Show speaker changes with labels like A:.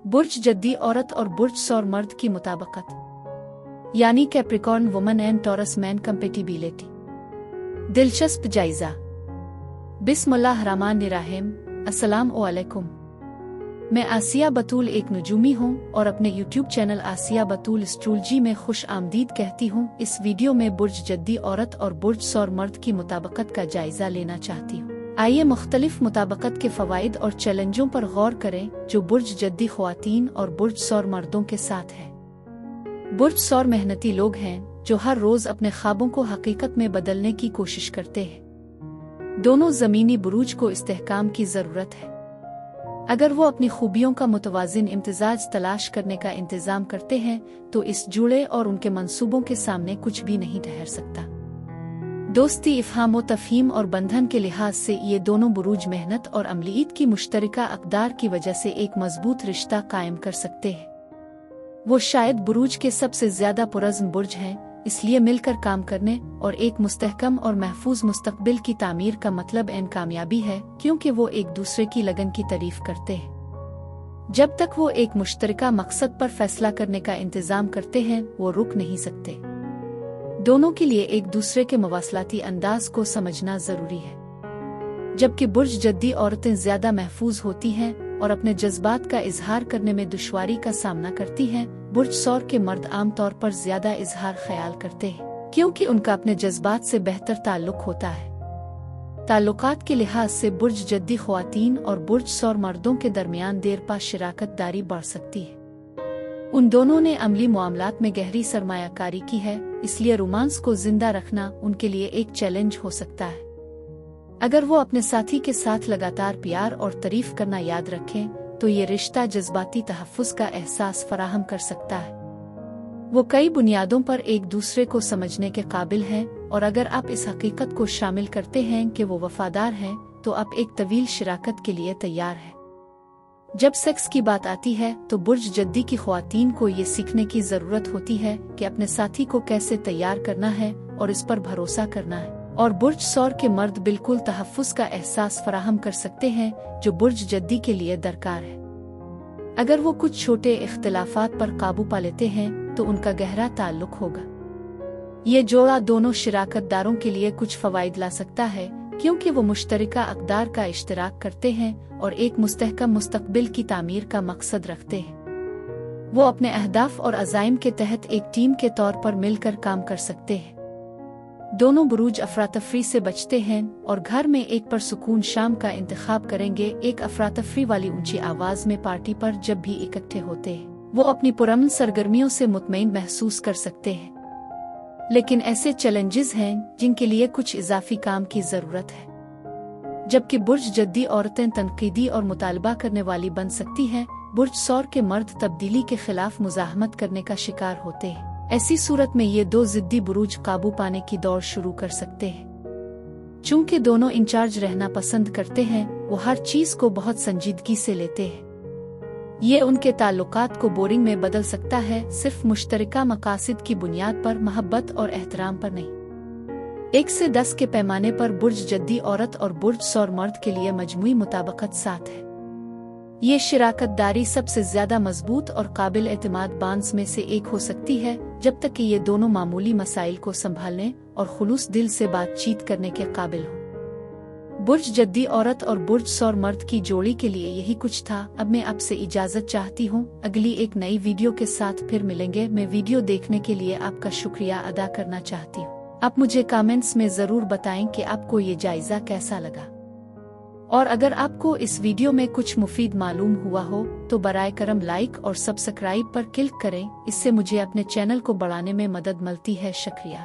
A: बुर्ज जद्दी औरत और बुर्ज सौर मर्द की मुताबिकत, यानी Capricorn woman and taurus man compatibility. दिलचस्प जायजा। बिस्मिल्लाहिर्रहमानिर्रहीम। अस्सलाम वालेकुम। मैं आसिया बतूल एक नजूमी हूँ और अपने YouTube चैनल आसिया बतूल एस्ट्रोलॉजी में खुश आमदीद कहती हूँ। इस वीडियो में बुर्ज जद्दी औरत और बुर्ज सौर मर्द की मुताबिकत का जायजा लेना चाहती हूँ। आइए मुख्तलिफ मुताबिकत के फ़वाइद और चैलेंजों पर गौर करें जो बुर्ज जद्दी ख्वातीन और बुर्ज सौर मर्दों के साथ है। बुर्ज सौर मेहनती लोग हैं जो हर रोज अपने ख्वाबों को हकीकत में बदलने की कोशिश करते हैं। दोनों ज़मीनी बुरूज को इस्तेहकाम की ज़रूरत है। अगर वो अपनी खूबियों का मुतवाज़िन इम्तिजाज तलाश करने का इंतज़ाम करते हैं तो इस जुड़े और उनके मंसूबों के सामने कुछ भी नहीं ठहर सकता। दोस्ती, इफ़हाम व तफ़हीम और बंधन के लिहाज से ये दोनों बुरूज मेहनत और अमलीयत की मुश्तरका अक़दार की वजह से एक मजबूत रिश्ता कायम कर सकते हैं। वो शायद बुरूज के सबसे ज़्यादा पुरज़्म बुर्ज हैं, इसलिए मिलकर काम करने और एक मुस्तहकम और महफूज मुस्तक़बिल की तामीर का मतलब एन कामयाबी है, क्योंकि वो एक दूसरे की लगन की तारीफ करते हैं। जब तक वो एक मुश्तरका मकसद पर फैसला करने का इंतज़ाम करते हैं वो रुक नहीं सकते। दोनों के लिए एक दूसरे के मवासलाती अंदाज को समझना ज़रूरी है। जबकि बुर्ज जद्दी औरतें ज़्यादा महफूज होती हैं और अपने जज्बात का इजहार करने में दुश्वारी का सामना करती हैं, बुर्ज सौर के मर्द आम तौर पर ज़्यादा इजहार ख्याल करते हैं क्योंकि उनका अपने जज्बात से बेहतर ताल्लुक होता है। ताल्लुकात के लिहाज से बुर्ज जद्दी ख्वातीन और बुर्ज सौर मर्दों के दरमियान देरपा शराकत दारी बढ़ सकती है। उन दोनों ने अमली मामलात में गहरी सरमायाकारी की है, इसलिए रोमांस को जिंदा रखना उनके लिए एक चैलेंज हो सकता है। अगर वो अपने साथी के साथ लगातार प्यार और तारीफ करना याद रखें तो ये रिश्ता जज्बाती तहफ़्फ़ुज़ का एहसास फराहम कर सकता है। वो कई बुनियादों पर एक दूसरे को समझने के काबिल हैं और अगर आप इस हकीकत को शामिल करते हैं कि वो वफादार हैं तो आप एक तवील शराकत के लिए तैयार हैं। जब सेक्स की बात आती है तो बुर्ज जद्दी की ख्वातीन को ये सीखने की ज़रूरत होती है कि अपने साथी को कैसे तैयार करना है और इस पर भरोसा करना है, और बुर्ज सौर के मर्द बिल्कुल तहफ़्फ़ुज़ का एहसास फराहम कर सकते हैं जो बुर्ज जद्दी के लिए दरकार है। अगर वो कुछ छोटे इख्तिलाफात पर काबू पा लेते हैं तो उनका गहरा ताल्लुक होगा। ये जोड़ा दोनों शराकतदारों के लिए कुछ फ़वाइद ला सकता है क्योंकि वो मुश्तरका अक़दार का इश्तराक करते हैं और एक मुस्तहकम मुस्तक़बिल की तामीर का मकसद रखते हैं। वो अपने अहदाफ और अज़ाइम के तहत एक टीम के तौर पर मिलकर काम कर सकते हैं। दोनों बुरूज अफरातफरी से बचते हैं और घर में एक परसुकून शाम का इंतखाब करेंगे। एक अफरातफरी वाली ऊंची आवाज में पार्टी पर जब भी इकट्ठे होते हैं वो अपनी पुरअमन सरगर्मियों से मुतमईन महसूस कर सकते हैं। लेकिन ऐसे चैलेंजेस हैं जिनके लिए कुछ इजाफी काम की ज़रूरत है। जबकि बुर्ज जद्दी औरतें तनकीदी और मुतालबा करने वाली बन सकती हैं, बुर्ज सौर के मर्द तब्दीली के खिलाफ मुज़ाहमत करने का शिकार होते हैं। ऐसी सूरत में ये दो ज़िद्दी बुरूज काबू पाने की दौड़ शुरू कर सकते हैं। चूंकि दोनों इंचार्ज रहना पसंद करते हैं वो हर चीज़ को बहुत संजीदगी से लेते हैं। ये उनके ताल्लुकात को बोरिंग में बदल सकता है, सिर्फ मुश्तरका मकासिद की बुनियाद पर, मोहब्बत और एहतराम पर नहीं। 1 से 10 के पैमाने पर बुर्ज जद्दी औरत और बुर्ज सौर मर्द के लिए मजमूई मुताबिकत 7 है। ये शराकत दारी सबसे ज्यादा मजबूत और काबिल एतमाद बांड्स में से एक हो सकती है जब तक कि ये दोनों मामूली मसाइल को संभालने और खुलूस दिल से बातचीत करने के काबिल हो। बुर्ज जद्दी औरत और बुर्ज सौर मर्द की जोड़ी के लिए यही कुछ था। अब मैं आपसे इजाजत चाहती हूँ। अगली एक नई वीडियो के साथ फिर मिलेंगे। मैं वीडियो देखने के लिए आपका शुक्रिया अदा करना चाहती हूँ। आप मुझे कमेंट्स में जरूर बताएं कि आपको ये जायजा कैसा लगा, और अगर आपको इस वीडियो में कुछ मुफीद मालूम हुआ हो तो बराए करम लाइक और सब्सक्राइब पर क्लिक करें। इससे मुझे अपने चैनल को बढ़ाने में मदद मिलती है। शुक्रिया।